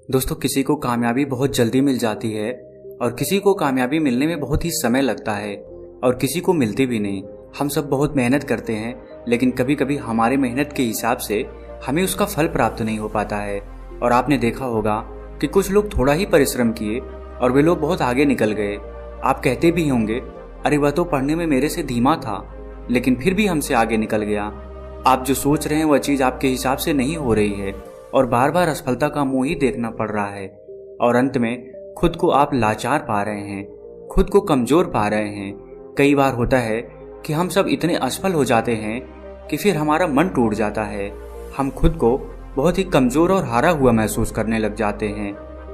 दोस्तों, किसी को कामयाबी बहुत जल्दी मिल जाती है और किसी को कामयाबी मिलने में बहुत ही समय लगता है और किसी को मिलती भी नहीं। हम सब बहुत मेहनत करते हैं, लेकिन कभी कभी हमारे मेहनत के हिसाब से हमें उसका फल प्राप्त नहीं हो पाता है। और आपने देखा होगा कि कुछ लोग थोड़ा ही परिश्रम किए और वे लोग बहुत आगे निकल गए। आप कहते भी होंगे, अरे वह तो पढ़ने में मेरे से धीमा था लेकिन फिर भी हमसे आगे निकल गया। आप जो सोच रहे हैं वह चीज आपके हिसाब से नहीं हो रही है और बार बार असफलता का मुंह ही देखना पड़ रहा है और अंत में खुद को आप लाचार पा रहे हैं, खुद को कमजोर पा रहे हैं। कई बार होता है कि हम सब इतने असफल हो जाते हैं कि फिर हमारा मन टूट जाता है। हम खुद को बहुत ही कमजोर और हारा हुआ महसूस करने लग जाते हैं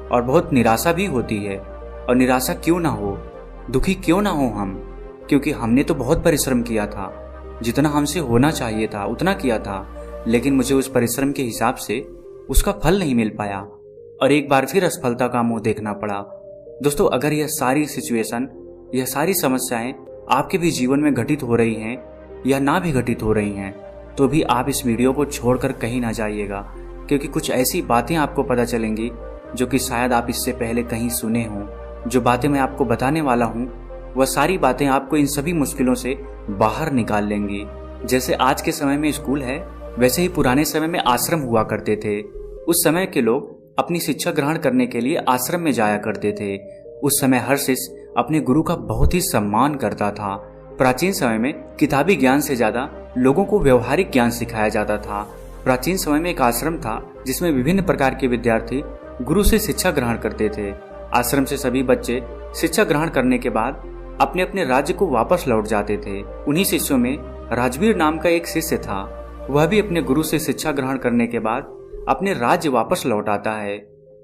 और बहुत निराशा भी होती है। और निराशा क्यों ना हो, दुखी क्यों ना हो हम, क्योंकि हमने तो बहुत परिश्रम किया था, जितना हमसे होना चाहिए था उतना किया था, लेकिन मुझे उस परिश्रम के हिसाब से उसका फल नहीं मिल पाया और एक बार फिर असफलता का मुंह देखना पड़ा। दोस्तों, अगर यह सारी सिचुएशन, यह सारी समस्याएं आपके भी जीवन में घटित हो रही हैं या ना भी घटित हो रही हैं, तो भी आप इस वीडियो को छोड़कर कहीं ना जाइएगा, क्योंकि कुछ ऐसी बातें आपको पता चलेंगी जो कि शायद आप इससे पहले कहीं सुने हों। जो बातें मैं आपको बताने वाला हूँ वह सारी बातें आपको इन सभी मुश्किलों से बाहर निकाल लेंगी। जैसे आज के समय में स्कूल है, वैसे ही पुराने समय में आश्रम हुआ करते थे। उस समय के लोग अपनी शिक्षा ग्रहण करने के लिए आश्रम में जाया करते थे। उस समय हर शिष्य अपने गुरु का बहुत ही सम्मान करता था। प्राचीन समय में किताबी ज्ञान से ज्यादा लोगों को व्यवहारिक ज्ञान सिखाया जाता था। प्राचीन समय में एक आश्रम था जिसमें विभिन्न प्रकार के विद्यार्थी गुरु से शिक्षा ग्रहण करते थे। आश्रम से सभी बच्चे शिक्षा ग्रहण करने के बाद अपने अपने राज्य को वापस लौट जाते थे। उन्हीं शिष्यों में राजवीर नाम का एक शिष्य था। वह भी अपने गुरु से शिक्षा ग्रहण करने के बाद अपने राज्य वापस लौट आता है।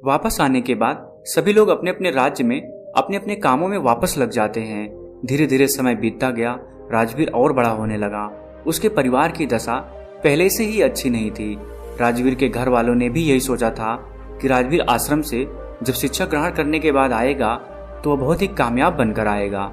वापस आने के बाद सभी लोग अपने अपने राज्य में अपने अपने कामों में वापस लग जाते हैं। धीरे धीरे समय बीतता गया, राजवीर और बड़ा होने लगा। उसके परिवार की दशा पहले से ही अच्छी नहीं थी। राजवीर के घर वालों ने भी यही सोचा था कि राजवीर आश्रम से जब शिक्षा ग्रहण करने के बाद आएगा तो वह बहुत ही कामयाब बनकर आएगा,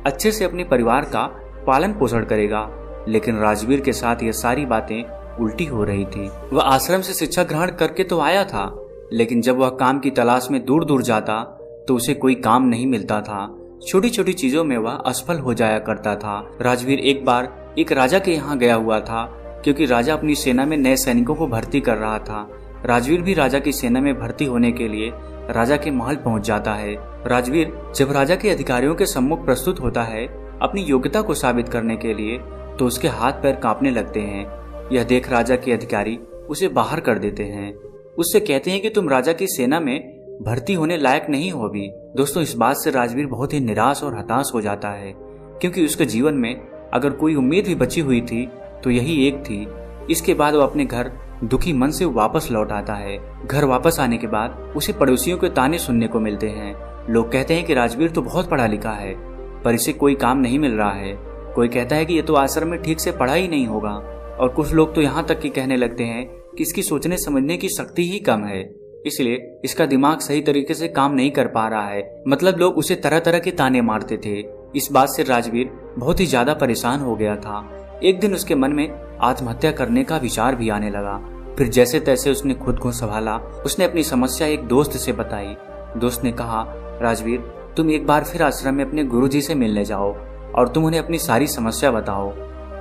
अच्छे से अपने परिवार का पालन पोषण करेगा। लेकिन राजवीर के साथ यह सारी बातें उल्टी हो रही थी। वह आश्रम से शिक्षा ग्रहण करके तो आया था, लेकिन जब वह काम की तलाश में दूर दूर जाता तो उसे कोई काम नहीं मिलता था। छोटी छोटी चीजों में वह असफल हो जाया करता था। राजवीर एक बार एक राजा के यहाँ गया हुआ था, क्योंकि राजा अपनी सेना में नए सैनिकों को भर्ती कर रहा था। राजवीर भी राजा की सेना में भर्ती होने के लिए राजा के महल पहुंच जाता है। राजवीर जब राजा के अधिकारियों के सम्मुख प्रस्तुत होता है अपनी योग्यता को साबित करने के लिए, तो उसके हाथ पैर कांपने लगते हैं। यह देख राजा के अधिकारी उसे बाहर कर देते हैं। उससे कहते हैं कि तुम राजा की सेना में भर्ती होने लायक नहीं हो अभी। दोस्तों, इस बात से राजवीर बहुत ही निराश और हताश हो जाता है, क्योंकि उसके जीवन में अगर कोई उम्मीद भी बची हुई थी तो यही एक थी। इसके बाद वो अपने घर दुखी मन से वापस लौट आता है। घर वापस आने के बाद उसे पड़ोसियों के ताने सुनने को मिलते हैं। लोग कहते हैं कि राजवीर तो बहुत पढ़ा लिखा है, पर इसे कोई काम नहीं मिल रहा है। कोई कहता है कि ये तो आश्रम में ठीक से पढ़ा ही नहीं होगा, और कुछ लोग तो यहाँ तक कि कहने लगते हैं कि इसकी सोचने समझने की शक्ति ही कम है, इसलिए इसका दिमाग सही तरीके से काम नहीं कर पा रहा है। मतलब लोग उसे तरह तरह के ताने मारते थे। इस बात से राजवीर बहुत ही ज्यादा परेशान हो गया था। एक दिन उसके मन में आत्महत्या करने का विचार भी आने लगा। फिर जैसे तैसे उसने खुद को संभाला। उसने अपनी समस्या एक दोस्त से बताई। दोस्त ने कहा, राजवीर, तुम एक बार फिर आश्रम में अपने गुरुजी से मिलने जाओ और तुम उन्हें अपनी सारी समस्या बताओ,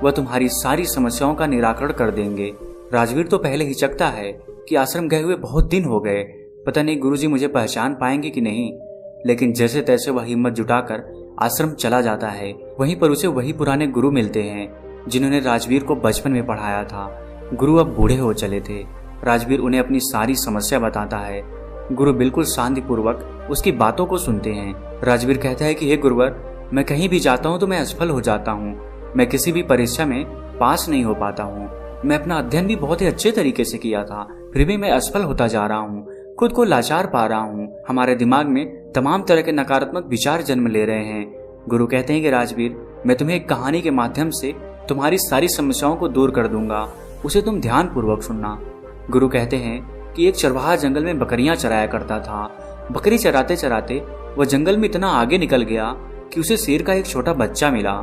वह तुम्हारी सारी समस्याओं का निराकरण कर देंगे। राजवीर तो पहले हिचकता है कि आश्रम गए हुए बहुत दिन हो गए, पता नहीं गुरुजी मुझे पहचान पाएंगे कि नहीं, लेकिन जैसे तैसे वह हिम्मत जुटाकर आश्रम चला जाता है। वहीं पर उसे वही पुराने गुरु मिलते हैं जिन्होंने राजवीर को बचपन में पढ़ाया था। गुरु अब बूढ़े हो चले थे। राजवीर उन्हें अपनी सारी समस्या बताता है। गुरु बिल्कुल शांतिपूर्वक उसकी बातों को सुनते हैं। राजवीर कहता है कि हे गुरुवर, मैं कहीं भी जाता हूँ तो मैं असफल हो जाता हूँ। मैं किसी भी परीक्षा में पास नहीं हो पाता हूँ। मैं अपना अध्ययन भी बहुत ही अच्छे तरीके से किया था, फिर भी मैं असफल होता जा रहा हूँ, खुद को लाचार पा रहा हूँ। हमारे दिमाग में तमाम तरह के नकारात्मक विचार जन्म ले रहे हैं। गुरु कहते हैं कि राजवीर, मैं तुम्हें एक कहानी के माध्यम से तुम्हारी सारी समस्याओं को दूर कर दूंगा, उसे तुम ध्यान पूर्वक सुनना। गुरु कहते हैं कि एक चरवाहा जंगल में बकरियां चराया करता था। बकरी चराते चराते वह जंगल में इतना आगे निकल गया कि उसे शेर का एक छोटा बच्चा मिला।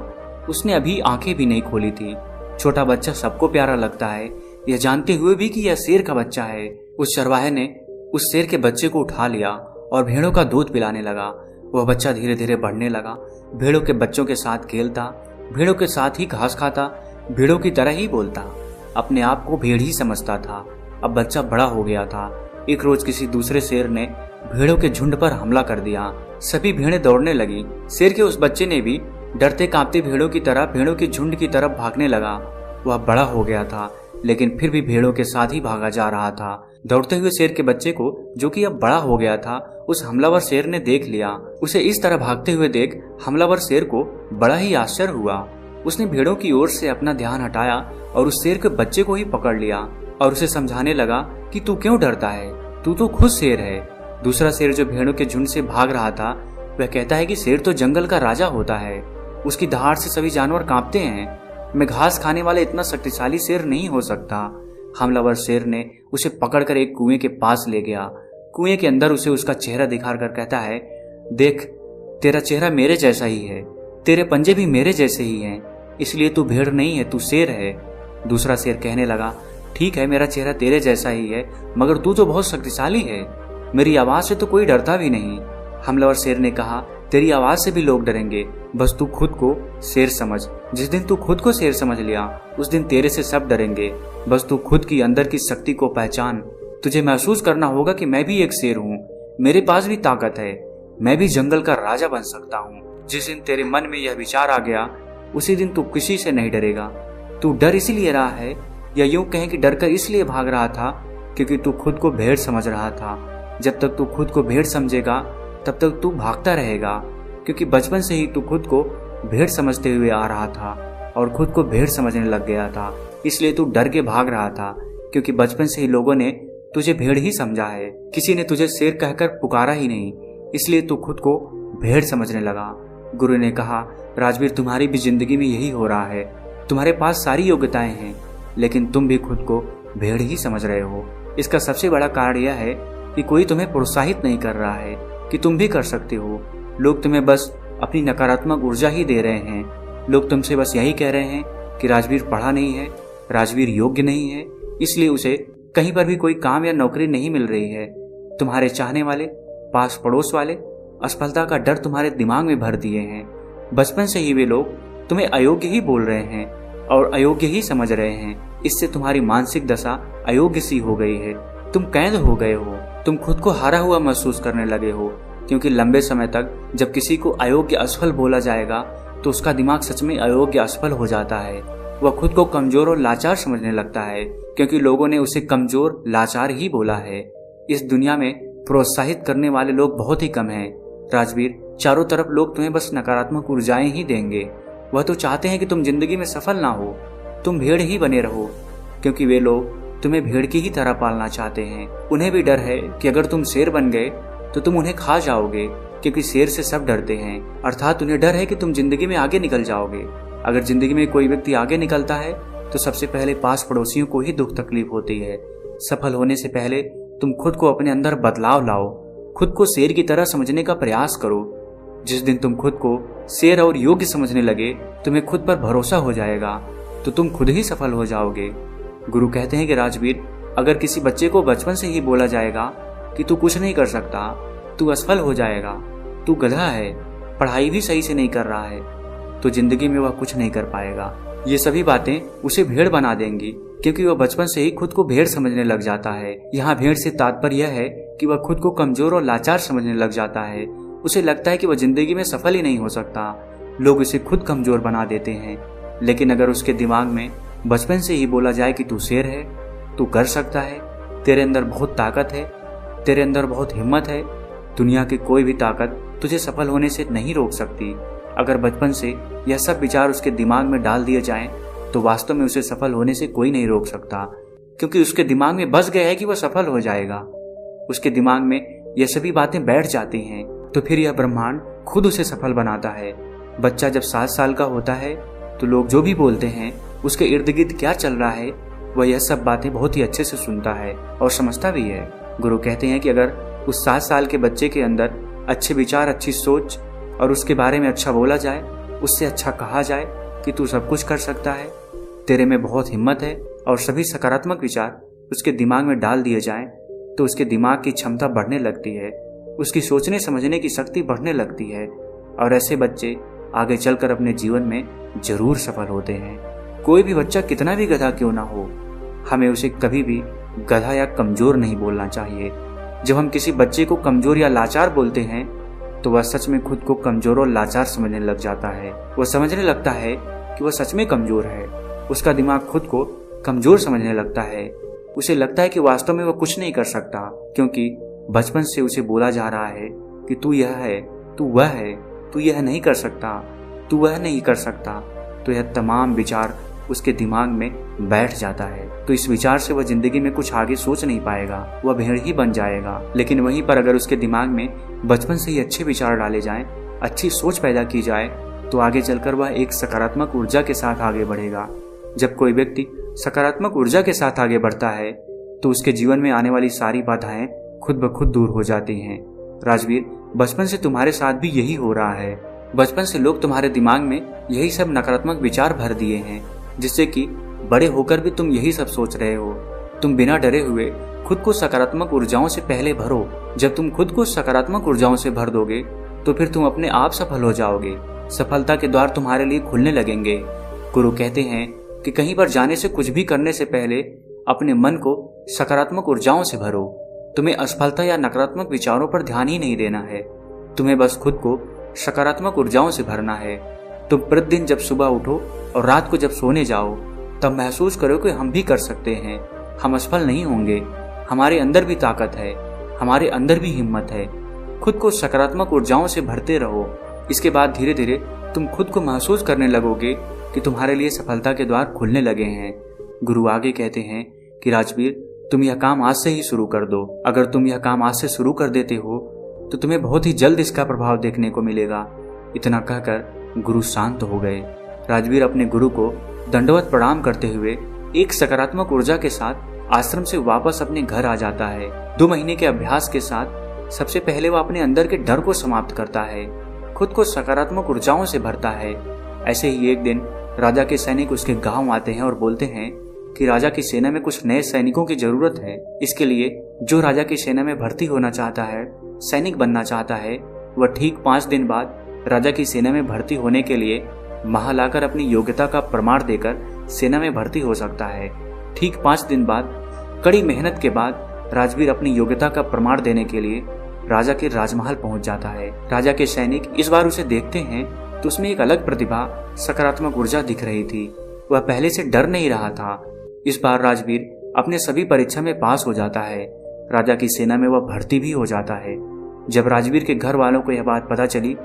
उसने अभी आंखें भी नहीं खोली थी। छोटा बच्चा सबको प्यारा लगता है, यह जानते हुए भी कि यह शेर का बच्चा है। उस चरवाहे ने उस शेर के बच्चे को उठा लिया और भेड़ों का दूध पिलाने लगा। वह बच्चा धीरे धीरे बढ़ने लगा, भेड़ों के बच्चों के साथ खेलता, भेड़ों के साथ ही घास खाता, भेड़ों की तरह ही बोलता, अपने आप को भेड़ ही समझता था। अब बच्चा बड़ा हो गया था। एक रोज किसी दूसरे शेर ने भेड़ों के झुंड पर हमला कर दिया। सभी भेड़ें दौड़ने लगी। शेर के उस बच्चे ने भी डरते कांपते भेड़ों की तरह भेड़ों के झुंड की तरफ भागने लगा। वह बड़ा हो गया था, लेकिन फिर भी भेड़ों के साथ ही भागा जा रहा था। दौड़ते हुए शेर के बच्चे को, जो कि अब बड़ा हो गया था, उस हमलावर शेर ने देख लिया। उसे इस तरह भागते हुए देख हमलावर शेर को बड़ा ही आश्चर्य हुआ। उसने भेड़ों की ओर से अपना ध्यान हटाया और उस शेर के बच्चे को ही पकड़ लिया और उसे समझाने लगा कि तू क्यों डरता है, तू तो खुद शेर है। दूसरा शेर जो भेड़ों के झुंड से भाग रहा था, वह कहता है कि शेर तो जंगल का राजा होता है, उसकी दहाड़ से सभी जानवर कांपते हैं। मैं घास खाने वाला इतना शक्तिशाली शेर नहीं हो सकता। हमलावर शेर ने उसे पकड़कर एक कुएं के पास ले गया। कुएं के अंदर उसे उसका चेहरा दिखाकर कहता है, देख, तेरा चेहरा मेरे जैसा ही है, तेरे पंजे भी मेरे जैसे ही हैं, इसलिए तू भेड़ नहीं है, तू शेर है। दूसरा शेर कहने लगा, ठीक है, मेरा चेहरा तेरे जैसा ही है, मगर तू तो बहुत शक्तिशाली है, मेरी आवाज से तो कोई डरता भी नहीं। हमलावर शेर ने कहा, तेरी आवाज से भी लोग डरेंगे, बस तू खुद को शेर समझ। जिस दिन तू खुद को शेर समझ लिया, उस दिन तेरे से सब डरेंगे। बस तू खुद की अंदर की शक्ति को पहचान। तुझे महसूस करना होगा कि मैं भी एक शेर हूँ, मेरे पास भी ताकत है, मैं भी जंगल का राजा बन सकता हूँ। जिस दिन तेरे मन में यह विचार आ गया, उसी दिन तू किसी से नहीं डरेगा। तू डर इसीलिए रहा है, या यूं कहें कि डर कर इसलिए भाग रहा था, क्योंकि तू खुद को भेड़ समझ रहा था। जब तक तू खुद को भेड़ समझेगा, तब तक तू भागता रहेगा, क्योंकि बचपन से ही तू खुद को भेड़ समझते हुए आ रहा था और खुद को भेड़ समझने लग गया था। इसलिए तू डर के भाग रहा था, क्योंकि बचपन से ही लोगों ने तुझे भेड़ ही समझा है, किसी ने तुझे शेर कहकर पुकारा ही नहीं, इसलिए तू खुद को भेड़ समझने लगा। गुरु ने कहा, राजवीर, तुम्हारी भी जिंदगी में यही हो रहा है। तुम्हारे पास सारी योग्यताएं हैं, लेकिन तुम भी खुद को भेड़ ही समझ रहे हो। इसका सबसे बड़ा कारण यह है कि कोई तुम्हें प्रोत्साहित नहीं कर रहा है कि तुम भी कर सकते हो। लोग तुम्हें बस अपनी नकारात्मक ऊर्जा ही दे रहे हैं। लोग तुमसे बस यही कह रहे हैं कि राजवीर पढ़ा नहीं है, राजवीर योग्य नहीं है, इसलिए उसे कहीं पर भी कोई काम या नौकरी नहीं मिल रही है। तुम्हारे चाहने वाले, पास पड़ोस वाले असफलता का डर तुम्हारे दिमाग में भर दिए हैं। बचपन से ही वे लोग तुम्हें अयोग्य ही बोल रहे हैं और अयोग्य ही समझ रहे हैं। इससे तुम्हारी मानसिक दशा अयोग्य सी हो गई है। तुम कैद हो गए हो, तुम खुद को हारा हुआ महसूस करने लगे हो, क्योंकि लंबे समय तक जब किसी को अयोग्य असफल बोला जाएगा तो उसका दिमाग सच में अयोग्य असफल हो जाता है। वह खुद को कमजोर और लाचार समझने लगता है, क्योंकि लोगों ने उसे कमजोर लाचार ही बोला है। इस दुनिया में प्रोत्साहित करने वाले लोग बहुत ही कम हैं। राजवीर, चारों तरफ लोग तुम्हें बस नकारात्मक ऊर्जाएं ही देंगे। वह तो चाहते हैं कि तुम जिंदगी में सफल ना हो, तुम भेड़ ही बने रहो, क्योंकि वे लोग तुम्हें भेड़ की ही तरह पालना चाहते हैं। उन्हें भी डर है कि अगर तुम शेर बन गए तो तुम उन्हें खा जाओगे, क्योंकि शेर से सब डरते हैं। अर्थात उन्हें डर है कि तुम जिंदगी में आगे निकल जाओगे। अगर जिंदगी में कोई व्यक्ति आगे निकलता है तो सबसे पहले पास पड़ोसियों को ही दुख तकलीफ होती है। सफल होने से पहले तुम खुद को अपने अंदर बदलाव लाओ, खुद को शेर की तरह समझने का प्रयास करो। जिस दिन तुम खुद को शेर और योग्य समझने लगे, तुम्हें खुद पर भरोसा हो जाएगा, तो तुम खुद ही सफल हो जाओगे। गुरु कहते हैं कि राजवीर, अगर किसी बच्चे को बचपन से ही बोला जाएगा कि तू कुछ नहीं कर सकता, तू असफल हो जाएगा, तू गधा है, पढ़ाई भी सही से नहीं कर रहा है, तो जिंदगी में वह कुछ नहीं कर पाएगा। ये सभी बातें उसे भेड़ बना देंगी, क्योंकि वह बचपन से ही खुद को भेड़ समझने लग जाता है। यहाँ भेड़ से तात्पर्य यह है कि वह खुद को कमजोर और लाचार समझने लग जाता है। उसे लगता है कि वह जिंदगी में सफल ही नहीं हो सकता। लोग उसे खुद कमजोर बना देते हैं। लेकिन अगर उसके दिमाग में बचपन से ही बोला जाए कि तू शेर है, तू कर सकता है, तेरे अंदर बहुत ताकत है, तेरे अंदर बहुत हिम्मत है, दुनिया की कोई भी ताकत तुझे सफल होने से नहीं रोक सकती। अगर बचपन से यह सब विचार उसके दिमाग में डाल दिए जाएं, तो वास्तव में उसे सफल होने से कोई नहीं रोक सकता, क्योंकि उसके दिमाग में बस गया है कि वह सफल हो जाएगा। उसके दिमाग में यह सभी बातें बैठ जाती हैं, तो फिर यह ब्रह्मांड खुद उसे सफल बनाता है। बच्चा जब 7 साल का होता है तो लोग जो भी बोलते हैं, उसके इर्द गिर्द क्या चल रहा है, वह यह सब बातें बहुत ही अच्छे से सुनता है और समझता भी है। गुरु कहते हैं कि अगर उस 7 साल के बच्चे के अंदर अच्छे विचार, अच्छी सोच और उसके बारे में अच्छा बोला जाए, उससे अच्छा कहा जाए कि तू सब कुछ कर सकता है, तेरे में बहुत हिम्मत है, और सभी सकारात्मक विचार उसके दिमाग में डाल दिए जाएं, तो उसके दिमाग की क्षमता बढ़ने लगती है, उसकी सोचने समझने की शक्ति बढ़ने लगती है और ऐसे बच्चे आगे चलकर अपने जीवन में जरूर सफल होते हैं। कोई भी बच्चा कितना भी गधा क्यों ना हो, हमें उसे कभी भी गधा या कमजोर नहीं बोलना चाहिए। जब हम किसी बच्चे को कमजोर या लाचार बोलते हैं तो वह सच में खुद को कमजोर और लाचार समझने लग जाता है। वह समझने लगता है कि वह सच में कमजोर है। उसका दिमाग खुद को कमजोर समझने लगता है। उसे लगता है कि वास्तव में वह कुछ नहीं कर सकता, क्योंकि बचपन से उसे बोला जा रहा है कि तू यह है, तू वह है, तू यह नहीं कर सकता, तू वह नहीं कर सकता। तो यह तमाम विचार उसके दिमाग में बैठ जाता है। तो इस विचार से वह जिंदगी में कुछ आगे सोच नहीं पाएगा, वह भेड़ ही बन जाएगा। लेकिन वहीं पर अगर उसके दिमाग में बचपन से ही अच्छे विचार डाले जाएं, अच्छी सोच पैदा की जाए, तो आगे चलकर वह एक सकारात्मक ऊर्जा के साथ आगे बढ़ेगा। जब कोई व्यक्ति सकारात्मक ऊर्जा के साथ आगे बढ़ता है तो उसके जीवन में आने वाली सारी बाधाएं खुद ब खुद दूर हो जाती हैं। राजवीर, बचपन से तुम्हारे साथ भी यही हो रहा है। बचपन से लोग तुम्हारे दिमाग में यही सब नकारात्मक विचार भर दिए हैं, जिससे कि बड़े होकर भी तुम यही सब सोच रहे हो। तुम बिना डरे हुए खुद को सकारात्मक ऊर्जाओं से पहले भरो। जब तुम खुद को सकारात्मक ऊर्जाओं से भर दोगे तो फिर तुम अपने आप सफल हो जाओगे। सफलता के द्वार तुम्हारे लिए खुलने लगेंगे। गुरु कहते हैं कि कहीं पर जाने से, कुछ भी करने से पहले अपने मन को सकारात्मक ऊर्जाओं से भरो। तुम्हें असफलता या नकारात्मक विचारों पर ध्यान ही नहीं देना है, तुम्हें बस खुद को सकारात्मक ऊर्जाओं से भरना है। तुम प्रतिदिन जब सुबह उठो और रात को जब सोने जाओ, तब महसूस करो कि हम भी कर सकते हैं, हम असफल नहीं होंगे, हमारे अंदर भी ताकत है, हमारे अंदर भी हिम्मत है। खुद को सकारात्मक ऊर्जाओं से भरते रहो। इसके बाद धीरे धीरे तुम खुद को महसूस करने लगोगे कि तुम्हारे लिए सफलता के द्वार खुलने लगे हैं। गुरु आगे कहते हैं कि राजवीर, तुम यह काम आज से ही शुरू कर दो। अगर तुम यह काम आज से शुरू कर देते हो तो तुम्हें बहुत ही जल्द इसका प्रभाव देखने को मिलेगा। इतना कहकर गुरु शांत हो गए। राजवीर अपने गुरु को दंडवत प्रणाम करते हुए एक सकारात्मक ऊर्जा के साथ आश्रम से वापस अपने घर आ जाता है। 2 महीने के अभ्यास के साथ सबसे पहले वह अपने अंदर के डर को समाप्त करता है, खुद को सकारात्मक ऊर्जाओं से भरता है। ऐसे ही एक दिन राजा के सैनिक उसके गांव आते हैं और बोलते हैं कि राजा की सेना में कुछ नए सैनिकों की जरूरत है। इसके लिए जो राजा की सेना में भर्ती होना चाहता है, सैनिक बनना चाहता है, वह ठीक 5 दिन बाद राजा की सेना में भर्ती होने के लिए महालाकर अपनी योग्यता का प्रमाण देकर सेना में भर्ती हो सकता है। ठीक 5 दिन बाद कड़ी मेहनत के बाद राजवीर अपनी योग्यता का प्रमाण देने के लिए राजा के राजमहल पहुंच जाता है। राजा के सैनिक इस बार उसे देखते हैं तो उसमें एक अलग प्रतिभा, सकारात्मक ऊर्जा दिख रही थी। वह पहले से डर नहीं रहा था। इस बार राजवीर अपने सभी परीक्षा में पास हो जाता है। राजा की सेना में वह भर्ती भी हो जाता है। जब राजवीर के घर वालों को यह बात पता चली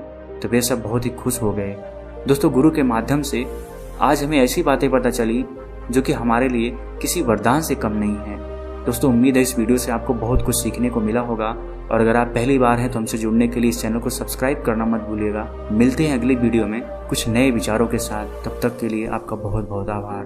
तो वे सब बहुत ही खुश हो गए। दोस्तों, गुरु के माध्यम से आज हमें ऐसी बातें पता चली जो कि हमारे लिए किसी वरदान से कम नहीं है। दोस्तों, उम्मीद है इस वीडियो से आपको बहुत कुछ सीखने को मिला होगा और अगर आप पहली बार हैं तो हमसे जुड़ने के लिए इस चैनल को सब्सक्राइब करना मत भूलिएगा। मिलते हैं अगली वीडियो में कुछ नए विचारों के साथ। तब तक के लिए आपका बहुत बहुत आभार।